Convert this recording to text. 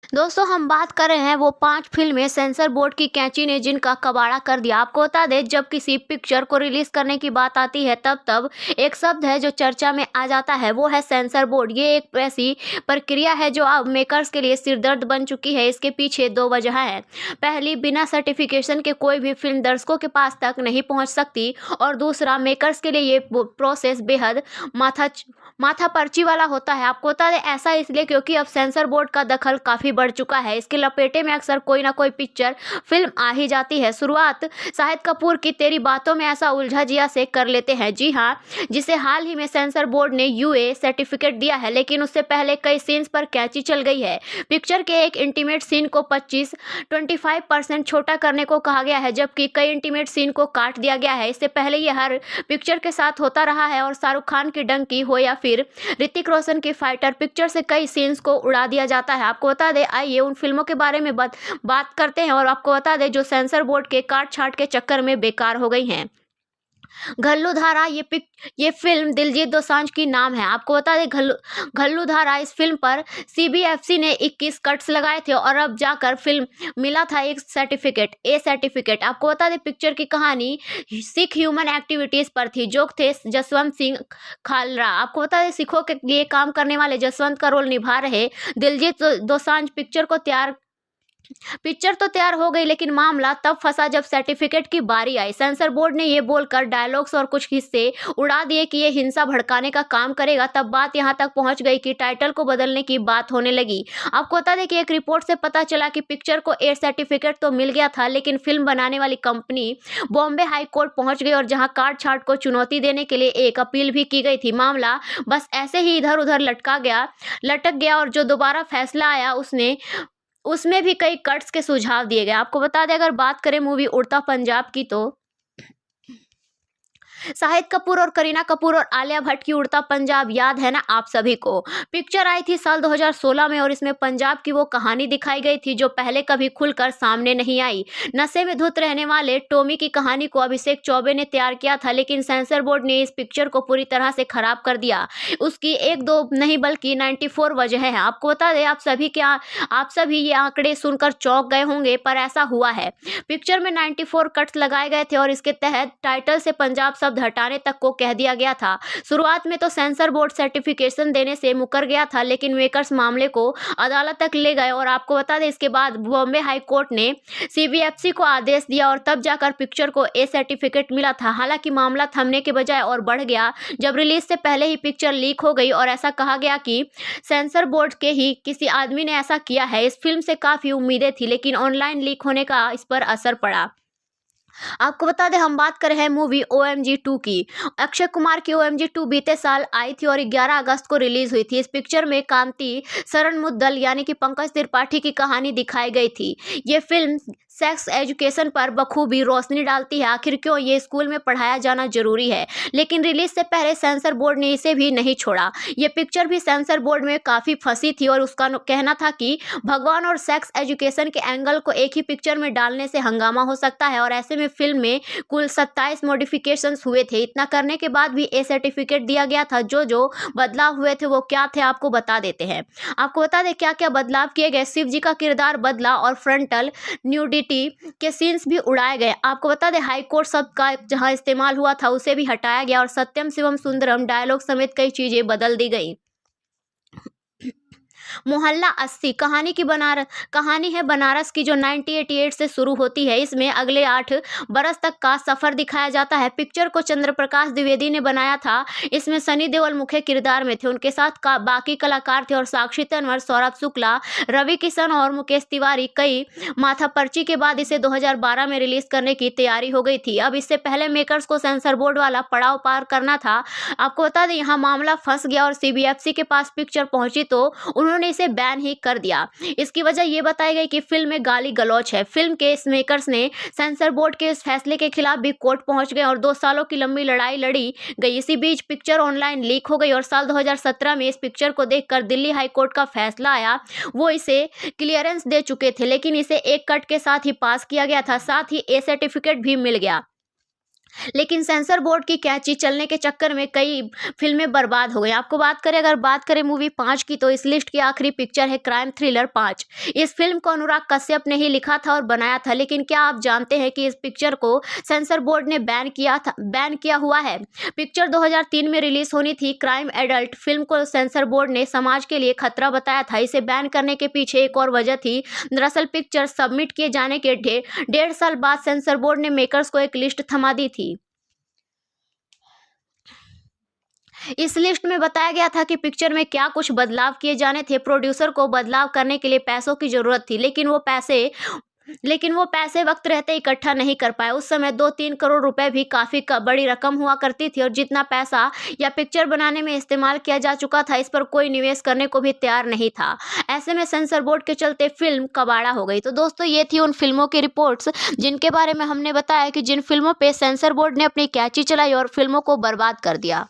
दोस्तों हम बात कर रहे हैं वो 5 फिल्में सेंसर बोर्ड की कैंची ने जिनका कबाड़ा कर दिया। आपको बता दें, जब किसी पिक्चर को रिलीज करने की बात आती है तब तब एक शब्द है जो चर्चा में आ जाता है, वो है सेंसर बोर्ड। ये एक ऐसी प्रक्रिया है जो अब मेकर्स के लिए सिरदर्द बन चुकी है। इसके पीछे 2 वजह है। पहली, बिना सर्टिफिकेशन के कोई भी फिल्म दर्शकों के पास तक नहीं पहुंच सकती, और दूसरा, मेकर्स के लिए ये प्रोसेस बेहद माथापर्ची वाला होता है। आपको बता दें, ऐसा इसलिए क्योंकि अब सेंसर बोर्ड का दखल काफ़ी बढ़ चुका है। इसके लपेटे में अक्सर कोई ना कोई पिक्चर फिल्म आ ही जाती है। शुरुआत शाहिद कपूर की तेरी बातों में ऐसा उलझा जिया से कर लेते हैं। जी हाँ, जिसे हाल ही में सेंसर बोर्ड ने यूए सर्टिफिकेट दिया है, लेकिन उससे पहले कई सीन्स पर कैंची चल गई है। पिक्चर के एक इंटीमेट सीन को 25% छोटा करने को कहा गया है, जबकि कई इंटीमेट सीन को काट दिया गया है। इससे पहले ये हर पिक्चर के साथ होता रहा है, और शाहरुख खान की डंकी हो या फिर ऋतिक रोशन की फाइटर पिक्चर से कई सीन्स को उड़ा दिया जाता है। आपको बता दें, आइए उन फिल्मों के बारे में बात करते हैं, और आपको बता दें जो सेंसर बोर्ड के काट छाट के चक्कर में बेकार हो गई हैं। घल्लू धारा, ये फिल्म दिलजीत दोसांझ की नाम है। आपको बता दें, घल्लू धारा, इस फिल्म पर सीबीएफसी ने 21 कट्स लगाए थे, और अब जाकर फिल्म मिला था एक सर्टिफिकेट, ए सर्टिफिकेट। आपको बता दें, पिक्चर की कहानी सिख ह्यूमन एक्टिविटीज पर थी, जो थे जसवंत सिंह खालरा। आपको बता दें, सिखों के लिए काम करने वाले जसवंत का रोल निभा रहे दिलजीत दोसांझ। पिक्चर तो तैयार हो गई, लेकिन मामला तब फंसा जब सर्टिफिकेट की बारी आई। सेंसर बोर्ड ने ये बोलकर डायलॉग्स और कुछ हिस्से उड़ा दिए कि ये हिंसा भड़काने का काम करेगा। तब बात यहाँ तक पहुंच गई कि टाइटल को बदलने की बात होने लगी। आपको बता दें कि एक रिपोर्ट से पता चला कि पिक्चर को ए सर्टिफिकेट तो मिल गया था, लेकिन फिल्म बनाने वाली कंपनी बॉम्बे हाई कोर्ट पहुंच गई, और जहां काट छाट को चुनौती देने के लिए एक अपील भी की गई थी। मामला बस ऐसे ही इधर उधर लटक गया, और जो दोबारा फैसला आया उसमें भी कई कट्स के सुझाव दिए गए। आपको बता दें, अगर बात करें मूवी उड़ता पंजाब की, तो शाहिद कपूर और करीना कपूर और आलिया भट्ट की उड़ता पंजाब याद है ना आप सभी को। पिक्चर आई थी साल 2016 में, और इसमें पंजाब की वो कहानी दिखाई गई थी जो पहले कभी खुलकर सामने नहीं आई। नशे में धुत रहने वाले टॉमी की कहानी को अभिषेक चौबे ने तैयार किया था, लेकिन सेंसर बोर्ड ने इस पिक्चर को पूरी तरह से खराब कर दिया। उसकी एक दो नहीं बल्कि 94 वजह है। आपको बता दें, आप सभी ये आंकड़े सुनकर चौंक गए होंगे, पर ऐसा हुआ है। पिक्चर में 94 कट्स लगाए गए थे, और इसके तहत टाइटल से पंजाब शब्द हटाने तक को कह दिया गया था। शुरुआत में तो सेंसर बोर्ड सर्टिफिकेशन देने से मुकर गया था, लेकिन मेकर्स मामले को अदालत तक ले गए, और आपको बता दें, इसके बाद बॉम्बे हाई कोर्ट ने सीबीएफसी को आदेश दिया, और तब जाकर पिक्चर को ए सर्टिफिकेट मिला था। हालांकि मामला थमने के बजाय और बढ़ गया जब रिलीज से पहले ही पिक्चर लीक हो गई, और ऐसा कहा गया कि सेंसर बोर्ड के ही किसी आदमी ने ऐसा किया है। इस फिल्म से काफी उम्मीदें थी, लेकिन ऑनलाइन लीक होने का इस पर असर पड़ा। आपको बता दें, हम बात कर रहे हैं मूवी OMG 2 की। अक्षय कुमार की OMG 2 बीते साल आई थी, और 11 अगस्त को रिलीज हुई थी। इस पिक्चर में कांति शरण मुद्दल यानी कि पंकज त्रिपाठी की कहानी दिखाई गई थी। ये फिल्म सेक्स एजुकेशन पर बखूबी रोशनी डालती है। आखिर क्यों ये स्कूल में पढ़ाया जाना जरूरी है, लेकिन रिलीज से पहले सेंसर बोर्ड ने इसे भी नहीं छोड़ा। ये पिक्चर भी सेंसर बोर्ड में काफी फंसी थी, और उसका कहना था कि भगवान और सेक्स एजुकेशन के एंगल को एक ही पिक्चर में डालने से हंगामा हो सकता है, और ऐसे में फिल्म में कुल 27 मॉडिफिकेशंस हुए थे। इतना करने के बाद भी ए सर्टिफिकेट दिया गया था। जो बदलाव हुए थे वो क्या थे, आपको बता देते हैं। आपको बता दें क्या क्या बदलाव किए गए। शिव जी का किरदार बदला, और फ्रंटल न्यूडिटी के सीन्स भी उड़ाए गए। आपको बता दें, हाई कोर्ट शब्द का जहां इस्तेमाल हुआ था उसे भी हटाया गया, और सत्यम शिवम सुंदरम डायलॉग समेत कई चीजें बदल दी गई। मोहल्ला 80 कहानी है बनारस की, जो 1988 से शुरू होती है। इसमें अगले 8 बरस तक का सफर दिखाया जाता है। पिक्चर को चंद्रप्रकाश द्विवेदी ने बनाया था। इसमें सनी देओल मुख्य किरदार में थे। उनके साथ बाकी कलाकार थे, और साक्षी तन्वर, सौरभ शुक्ला, रवि किशन और मुकेश तिवारी। कई माथापर्ची के बाद इसे 2012 में रिलीज करने की तैयारी हो गई थी। अब इससे पहले मेकर्स को सेंसर बोर्ड वाला पड़ाव पार करना था। आपको बता दें, यहाँ मामला फंस गया, और सीबीएफसी के पास पिक्चर पहुंची तो उन्होंने इसे बैन ही कर दिया। इसकी वजह ये बताई गई कि फिल्म में गाली गलौच है। फिल्म के मेकर्स ने सेंसर बोर्ड के इस फैसले के खिलाफ भी कोर्ट पहुंच गए, और 2 सालों की लंबी लड़ाई लड़ी गई। इसी बीच पिक्चर ऑनलाइन लीक हो गई, और साल 2017 में इस पिक्चर को देखकर दिल्ली हाई कोर्ट का फैसला आया। वो इसे क्लियरेंस दे चुके थे, लेकिन इसे एक कट के साथ ही पास किया गया था। साथ ही ए सर्टिफिकेट भी मिल गया। लेकिन सेंसर बोर्ड की कैंची चलने के चक्कर में कई फिल्में बर्बाद हो गई। आपको अगर बात करें मूवी 5 की, तो इस लिस्ट की आखिरी पिक्चर है क्राइम थ्रिलर 5। इस फिल्म को अनुराग कश्यप ने ही लिखा था और बनाया था, लेकिन क्या आप जानते हैं कि इस पिक्चर को सेंसर बोर्ड ने बैन किया हुआ है। पिक्चर 2003 में रिलीज होनी थी। क्राइम एडल्ट फिल्म को सेंसर बोर्ड ने समाज के लिए खतरा बताया था। इसे बैन करने के पीछे एक और वजह थी। दरअसल पिक्चर सबमिट किए जाने के 1.5 साल बाद सेंसर बोर्ड ने मेकर्स को एक लिस्ट थमा दी थी। इस लिस्ट में बताया गया था कि पिक्चर में क्या कुछ बदलाव किए जाने थे। प्रोड्यूसर को बदलाव करने के लिए पैसों की जरूरत थी, लेकिन वो पैसे वक्त रहते इकट्ठा नहीं कर पाए। उस समय 2-3 करोड़ रुपए भी काफ़ी बड़ी रकम हुआ करती थी, और जितना पैसा या पिक्चर बनाने में इस्तेमाल किया जा चुका था, इस पर कोई निवेश करने को भी तैयार नहीं था। ऐसे में सेंसर बोर्ड के चलते फिल्म कबाड़ा हो गई। तो दोस्तों, ये थी उन फिल्मों की रिपोर्ट्स जिनके बारे में हमने बताया कि जिन फिल्मों पे सेंसर बोर्ड ने अपनी कैंची चलाई और फिल्मों को बर्बाद कर दिया।